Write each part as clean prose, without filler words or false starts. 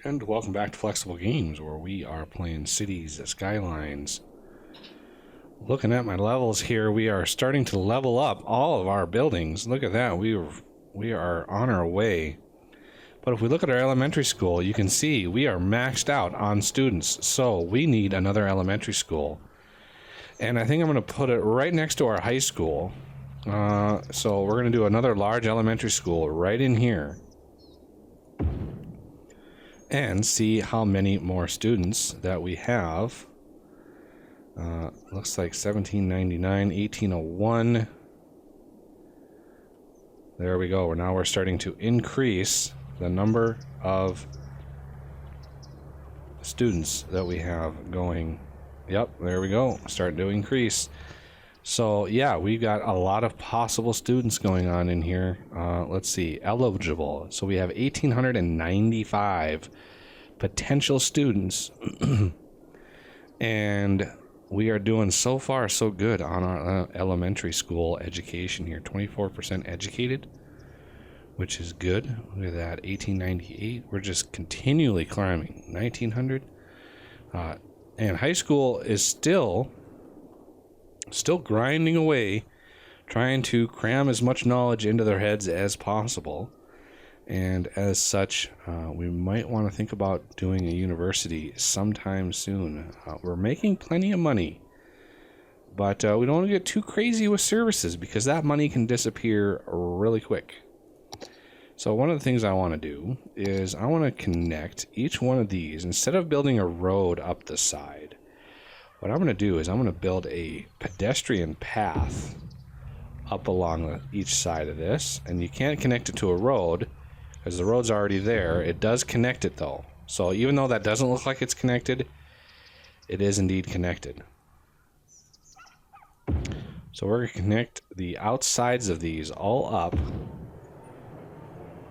And welcome back to Flexible Games, where we are playing Cities Skylines. Looking at my levels here, we are starting to level up all of our buildings. Look at that, we are on our way. But if we look at our elementary school, you can see we are maxed out on students, so we need another elementary school. And I think I'm going to put it right next to our high school. So we're going to do another large elementary school right in here. And see how many more students that we have. Looks like 1799, 1801. There we go. Now we're starting to increase the number of students that we have going. Yep, there we go. Starting to increase. So yeah, we've got a lot of possible students going on in here. Let's see, eligible. So we have 1,895 potential students, and we are doing so far so good on our elementary school education here. 24% educated, which is good. Look at that, 1898. We're just continually climbing. 1900, and high school is still grinding away, trying to cram as much knowledge into their heads as possible. And as such, we might want to think about doing a university sometime soon. We're making plenty of money, but we don't want to get too crazy with services because that money can disappear really quick. So one of the things I want to do is I want to connect each one of these. Instead of building a road up the side, what I'm going to do is I'm going to build a pedestrian path up along each side of this. And you can't connect it to a road because the road's already there. It does connect it though. So even though that doesn't look like it's connected, it is indeed connected. So we're going to connect the outsides of these all up,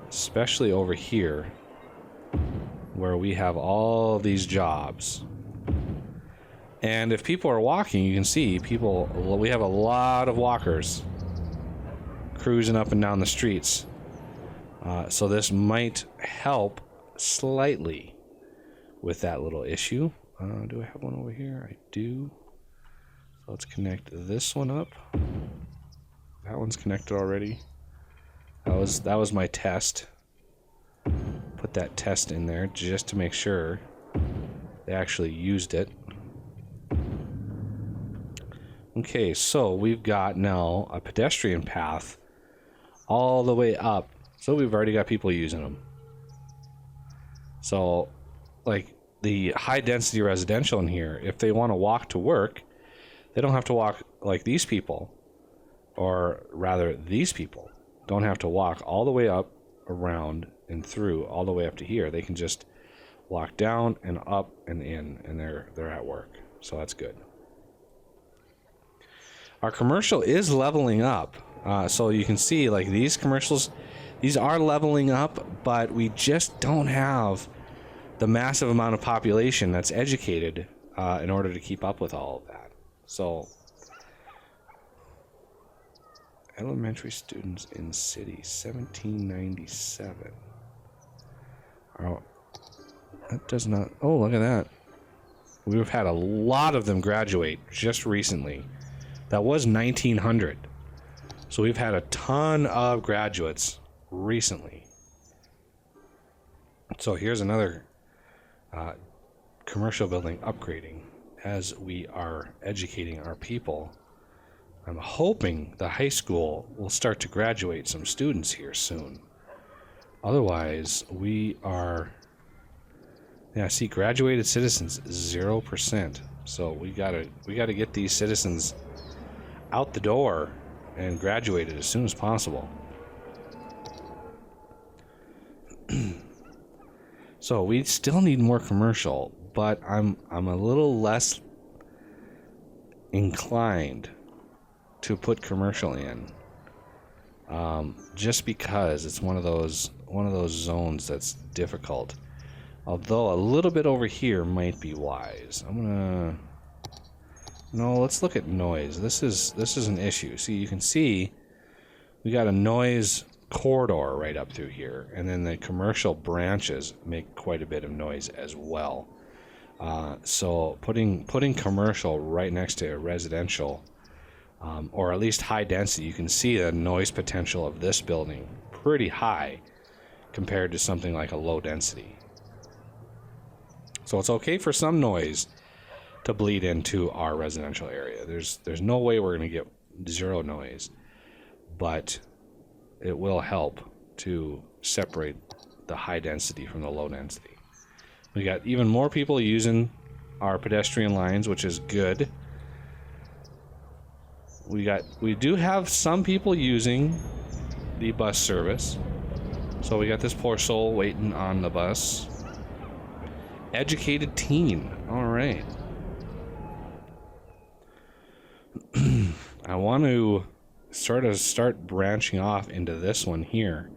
especially over here where we have all these jobs. And if people are walking, you can see we have a lot of walkers cruising up and down the streets. So this might help slightly with that little issue. Do I have one over here? I do. So let's connect this one up. That one's connected already. That was my test. Put that test in there just to make sure they actually used it. Okay, so we've got now a pedestrian path all the way up. So we've already got people using them. So, like the high density residential in here, if they want to walk to work, they don't have to walk like these people. Or rather, these people don't have to walk all the way up, around, and through, all the way up to here. They can just walk down and up and in, and they're at work. So that's good. Our commercial is leveling up. So you can see like these commercials, these are leveling up, but we just don't have the massive amount of population that's educated in order to keep up with all of that. So elementary students in city, 1797. Oh, that does not, oh, look at that. We've had a lot of them graduate just recently. That was 1900. So we've had a ton of graduates recently. So here's another commercial building upgrading as we are educating our people. I'm hoping the high school will start to graduate some students here soon. Otherwise, we are... Yeah, see, graduated citizens, 0%. So we gotta get these citizens out the door and graduated as soon as possible. So we still need more commercial, but I'm a little less inclined to put commercial in, just because it's one of those zones that's difficult. Although a little bit over here might be wise. No, let's look at noise. This is an issue. See, you can see we got a noise corridor right up through here, and then the commercial branches make quite a bit of noise as well. So putting commercial right next to residential, or at least high density, you can see the noise potential of this building pretty high compared to something like a low density. So it's okay for some noise to bleed into our residential area. There's no way we're going to get zero noise, but it will help to separate the high density from the low density. We got even more people using our pedestrian lines, which is good. We do have some people using the bus service. So we got this poor soul waiting on the bus. Educated teen. All right. I want to start branching off into this one here,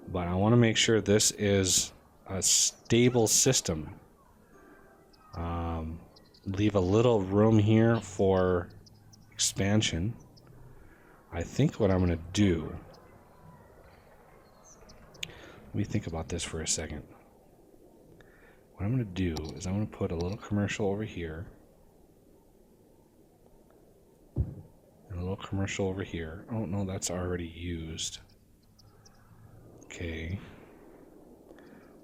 but I want to make sure this is a stable system. Leave a little room here for expansion. I think what I'm going to do, let me think about this for a second. What I'm going to do is I'm going to put a little commercial over here and a little commercial over here. Oh no, that's already used. Okay.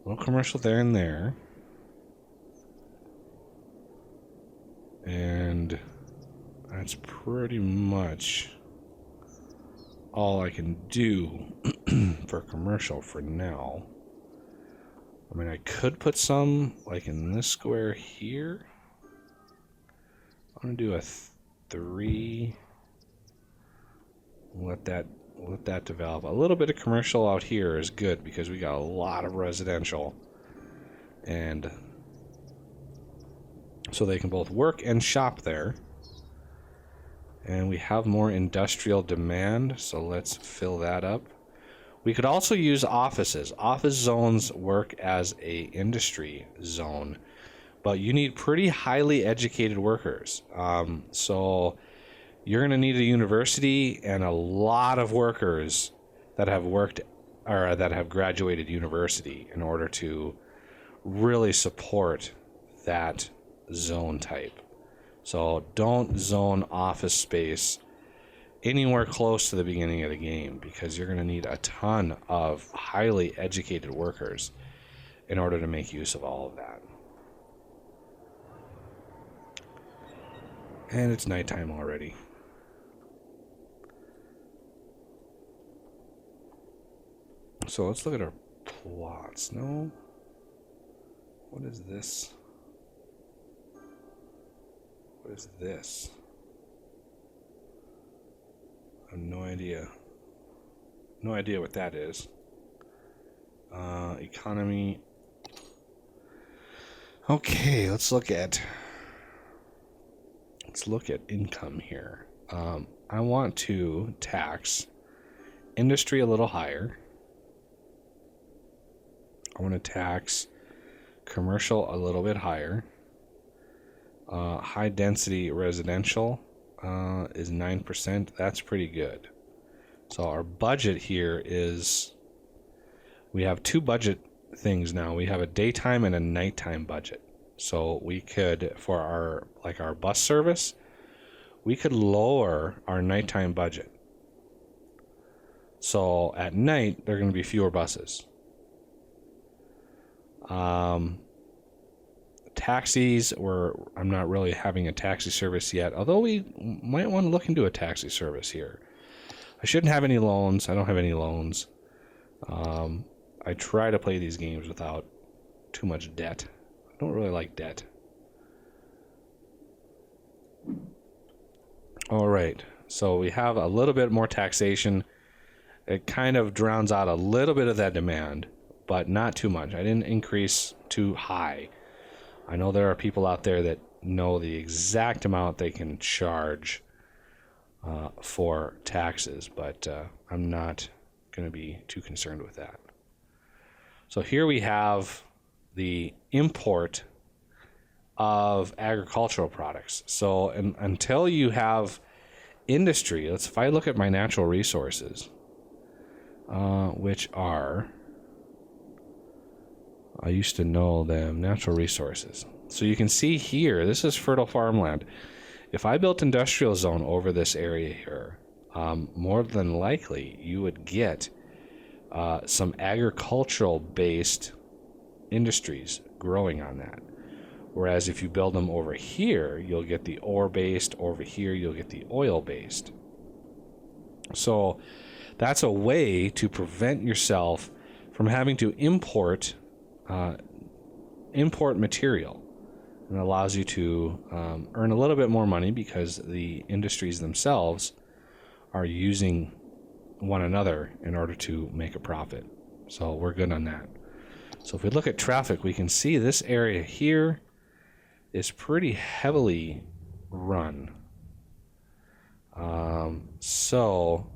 A little commercial there and there. And that's pretty much all I can do for commercial for now. I mean, I could put some like in this square here. I'm gonna do a 3. Let that develop. A little bit of commercial out here is good because we got a lot of residential, and so they can both work and shop there. And we have more industrial demand, so let's fill that up. We could also use offices. Office zones work as a industry zone, but you need pretty highly educated workers. So you're going to need a university and a lot of workers that have worked or that have graduated university in order to really support that zone type. So don't zone office space anywhere close to the beginning of the game, because you're going to need a ton of highly educated workers in order to make use of all of that. And it's nighttime already. So let's look at our plots. No? What is this? What is this? I have no idea. No idea what that is. Economy. Okay, let's look at income here. I want to tax industry a little higher. I want to tax commercial a little bit higher. High density residential is 9%. That's pretty good. So our budget here is, we have two budget things now. We have a daytime and a nighttime budget. So we could, for our bus service, we could lower our nighttime budget. So at night, there are going to be fewer buses. Taxis, I'm not really having a taxi service yet, although we might want to look into a taxi service here. I shouldn't have any loans. I don't have any loans. I try to play these games without too much debt. I don't really like debt. All right, so we have a little bit more taxation. It kind of drowns out a little bit of that demand, but not too much. I didn't increase too high. I know there are people out there that know the exact amount they can charge for taxes, but I'm not going to be too concerned with that. So here we have the import of agricultural products. So until you have industry, if I look at my natural resources, which are, I used to know them, natural resources. So you can see here, this is fertile farmland. If I built industrial zone over this area here, more than likely you would get some agricultural-based industries growing on that. Whereas if you build them over here, you'll get the ore-based. Over here, you'll get the oil-based. So that's a way to prevent yourself from having to import material. And it allows you to earn a little bit more money because the industries themselves are using one another in order to make a profit. So we're good on that. So if we look at traffic, we can see this area here is pretty heavily run. So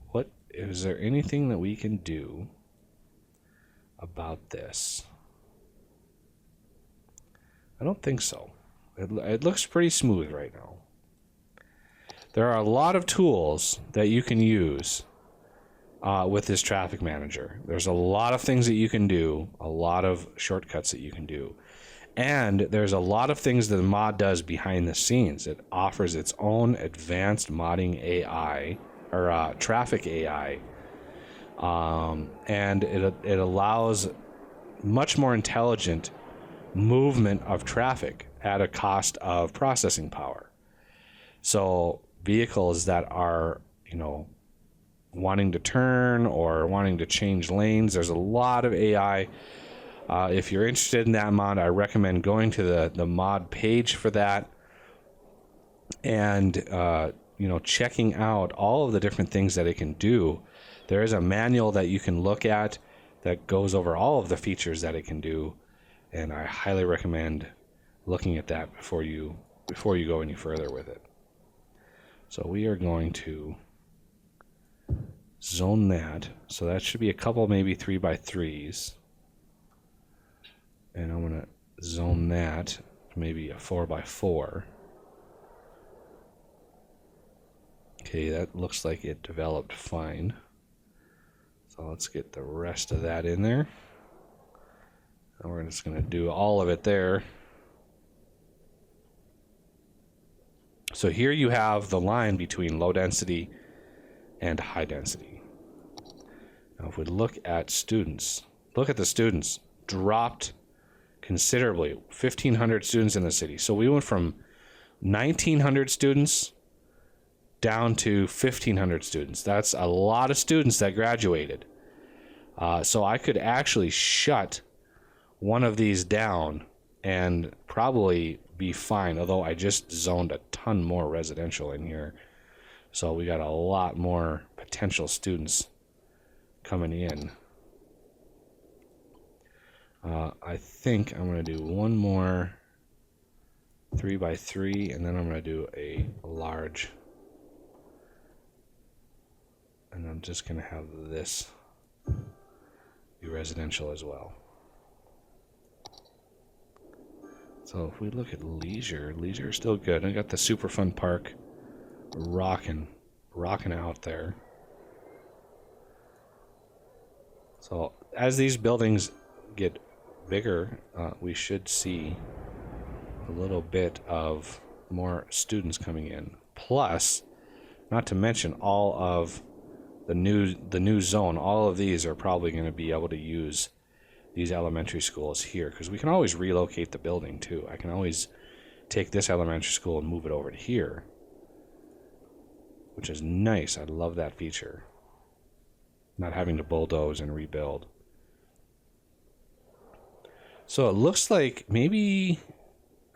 what is there anything that we can do about this? I don't think so. It looks pretty smooth right now. There are a lot of tools that you can use with this traffic manager. There's a lot of things that you can do, a lot of shortcuts that you can do. And there's a lot of things that the mod does behind the scenes. It offers its own advanced modding AI, or traffic AI. And it allows much more intelligent movement of traffic at a cost of processing power. So vehicles that are, wanting to turn or wanting to change lanes, there's a lot of AI. If you're interested in that mod, I recommend going to the mod page for that and checking out all of the different things that it can do. There is a manual that you can look at that goes over all of the features that it can do, and I highly recommend looking at that before you go any further with it. So we are going to zone that. So that should be a couple, maybe 3x3s. And I'm going to zone that maybe a 4x4. Okay, that looks like it developed fine. So let's get the rest of that in there. And we're just going to do all of it there. So here you have the line between low density and high density. Now if we look at students, look at the students dropped considerably. 1,500 students in the city. So we went from 1,900 students down to 1,500 students. That's a lot of students that graduated. So I could actually shut one of these down and probably be fine, although I just zoned a ton more residential in here. So we got a lot more potential students coming in. I think I'm going to do one more 3x3, and then I'm going to do a large. And I'm just going to have this be residential as well. So if we look at leisure is still good. I got the super fun park rocking out there. So as these buildings get bigger, we should see a little bit of more students coming in. Plus, not to mention all of the new zone, all of these are probably going to be able to use these elementary schools here, because we can always relocate the building too. I can always take this elementary school and move it over to here, which is nice. I love that feature. Not having to bulldoze and rebuild. So it looks like maybe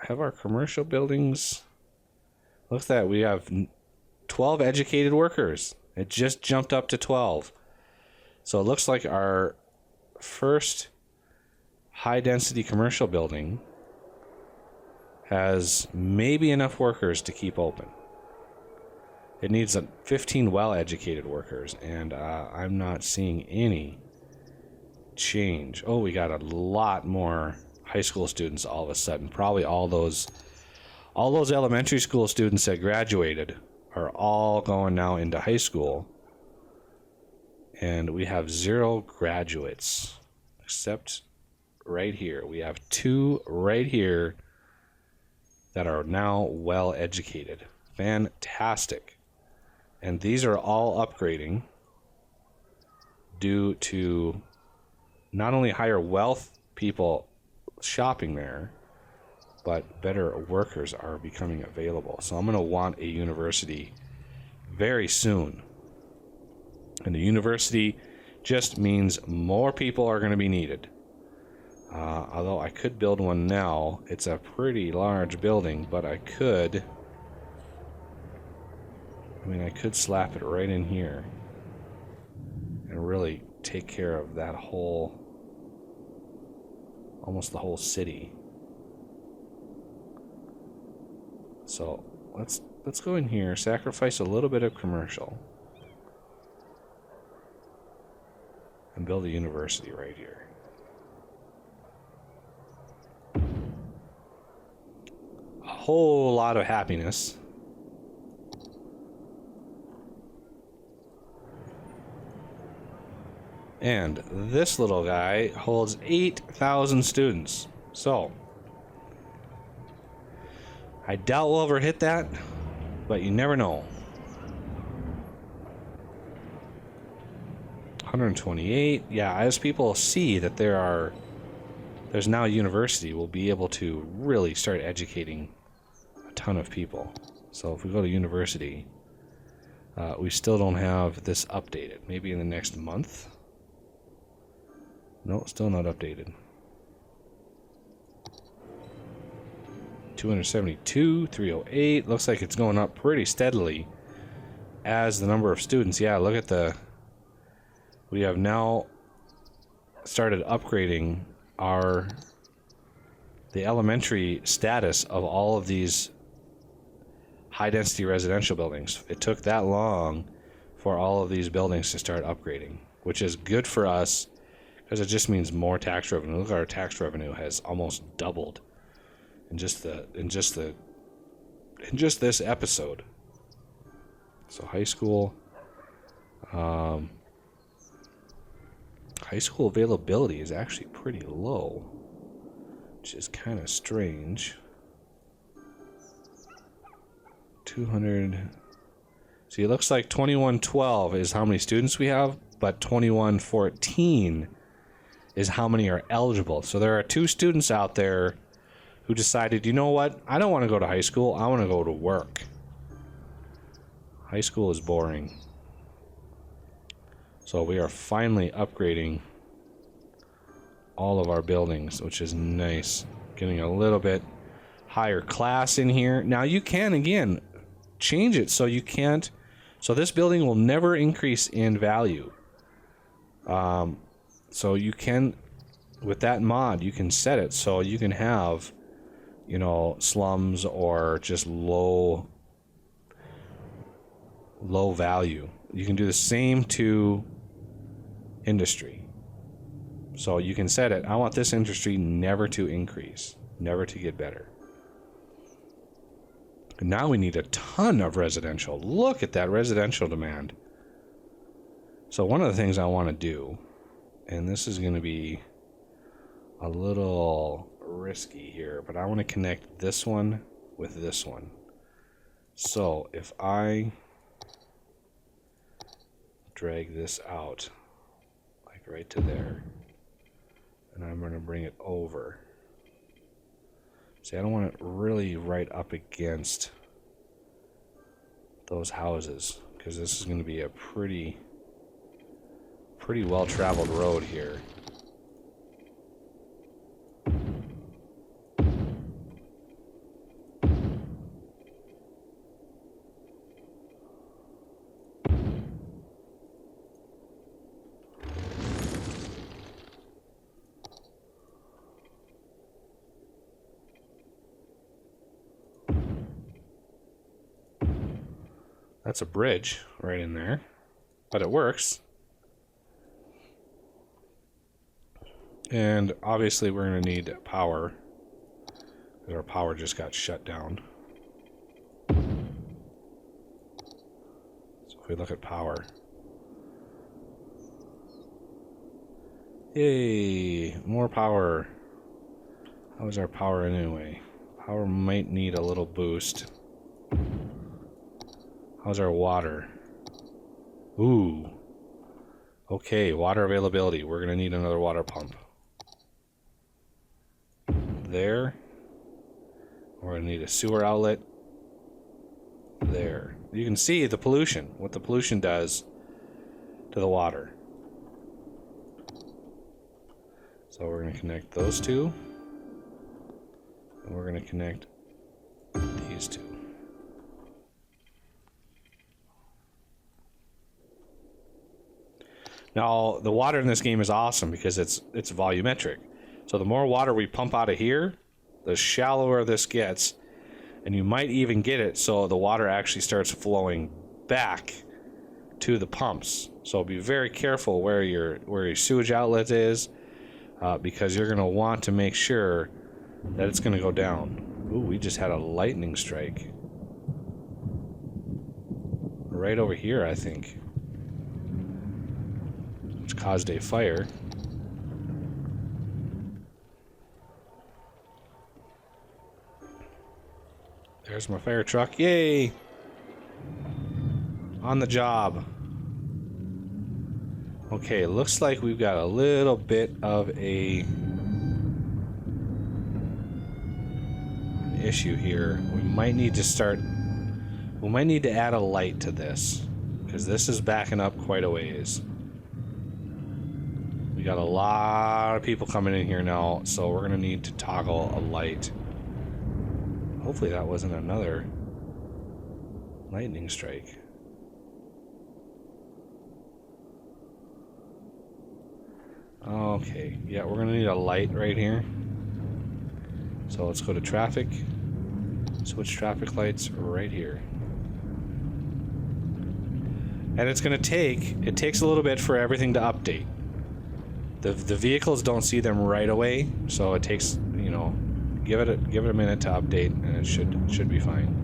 have our commercial buildings. Looks like we have 12 educated workers. It just jumped up to 12. So it looks like our first high-density commercial building has maybe enough workers to keep open. It needs 15 well-educated workers, and I'm not seeing any change. Oh, we got a lot more high school students all of a sudden. Probably all those elementary school students that graduated are all going now into high school. And we have 0 graduates, except right here. We have 2 right here that are now well educated. Fantastic. And these are all upgrading due to not only higher wealth people shopping there, but better workers are becoming available. So I'm going to want a university very soon. And the university just means more people are going to be needed. Although I could build one now. It's a pretty large building, but I could slap it right in here and really take care of that whole, almost the whole city. So let's go in here, sacrifice a little bit of commercial, and build a university right here. A whole lot of happiness. And this little guy holds 8,000 students. So I doubt we'll ever hit that, but you never know. 128. Yeah, as people see that there's now a university, we'll be able to really start educating a ton of people. So if we go to university, we still don't have this updated. Maybe in the next month. No, still not updated. 272, 308. Looks like it's going up pretty steadily as the number of students. Yeah, look at we have now started upgrading the elementary status of all of these high density residential buildings. It took that long for all of these buildings to start upgrading, which is good for us because it just means more tax revenue. Look, our tax revenue has almost doubled in just this episode. So high school availability is actually pretty low, which is kind of strange. 200. See, it looks like 2112 is how many students we have, but 2114 is how many are eligible. So there are 2 students out there who decided, you know what? I don't want to go to high school. I want to go to work. High school is boring. So we are finally upgrading all of our buildings, which is nice. Getting a little bit higher class in here. Now you can, again, change it so you can't. So this building will never increase in value. So you can, with that mod, you can set it so you can have, slums or just low value. You can do the same to industry. So you can set it, I want this industry never to increase, never to get better. And now we need a ton of residential. Look at that residential demand. So one of the things I want to do, and this is going to be a little risky here, but I want to connect this one with this one. So if I drag this out, like right to there, and I'm going to bring it over. See, I don't want it really right up against those houses, because this is going to be a pretty well-traveled road here. That's a bridge right in there, but it works. And obviously we're going to need power, because our power just got shut down. So if we look at power, Yay, more power. How is our power anyway? Power might need a little boost. How's our water? Ooh. Okay, water availability. We're gonna need another water pump. There. We're gonna need a sewer outlet. There. You can see the pollution, what the pollution does to the water. So we're gonna connect those two. And we're gonna connect these two. Now, the water in this game is awesome because it's volumetric. So the more water we pump out of here, the shallower this gets, and you might even get it so the water actually starts flowing back to the pumps. So be very careful where your sewage outlet is, because you're going to want to make sure that it's going to go down. Ooh, we just had a lightning strike. Right over here, I think. Which caused a fire. There's my fire truck. Yay! On the job. Okay, looks like we've got a little bit of an issue here. We might need to add a light to this, because this is backing up quite a ways. We got a lot of people coming in here now, so we're gonna need to toggle a light. Hopefully that wasn't another lightning strike. Okay, yeah, we're gonna need a light right here. So let's go to traffic, switch traffic lights right here. And it takes a little bit for everything to update. The vehicles don't see them right away, so it takes, give it a minute to update, and it should be fine.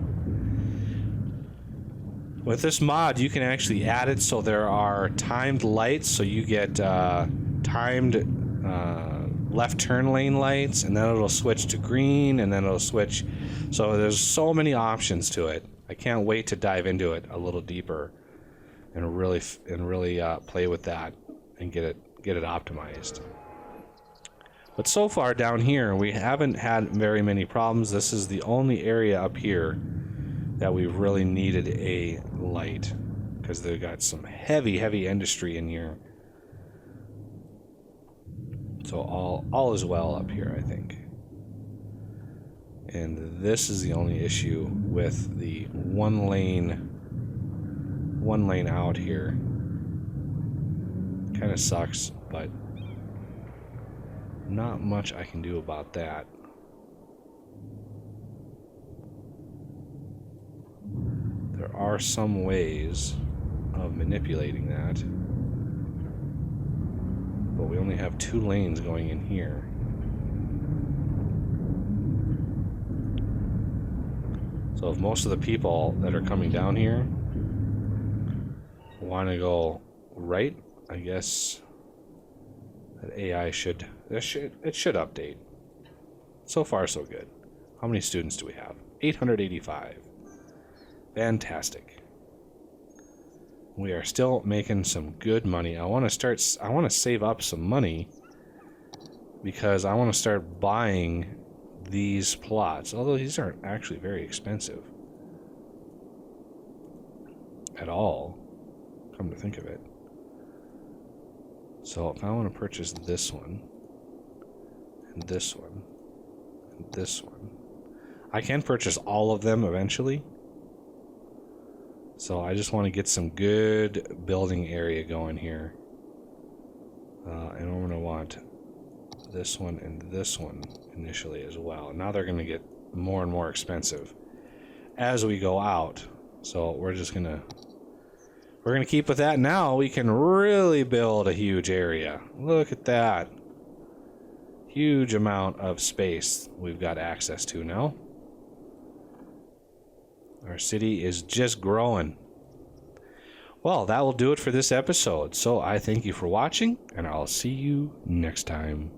With this mod, you can actually add it so there are timed lights, so you get timed left turn lane lights, and then it'll switch to green, and then it'll switch. So there's so many options to it. I can't wait to dive into it a little deeper and really play with that and get it optimized. But so far down here, we haven't had very many problems. This is the only area up here that we really needed a light, because they've got some heavy industry in here. So all is well up here, I think. And this is the only issue with the one lane out here. Kind of sucks, but not much I can do about that. There are some ways of manipulating that, but we only have 2 lanes going in here. So if most of the people that are coming down here want to go right, I guess that AI should update. So far, so good. How many students do we have? 885. Fantastic. We are still making some good money. I want to save up some money because I want to start buying these plots, although these aren't actually very expensive at all, come to think of it. So if I want to purchase this one, and this one, and this one, I can purchase all of them eventually. So I just want to get some good building area going here. And I'm going to want this one and this one initially as well. Now they're going to get more and more expensive as we go out. So we're going to keep with that. Now we can really build a huge area. Look at that. Huge amount of space we've got access to now. Our city is just growing. Well, that will do it for this episode. So I thank you for watching, and I'll see you next time.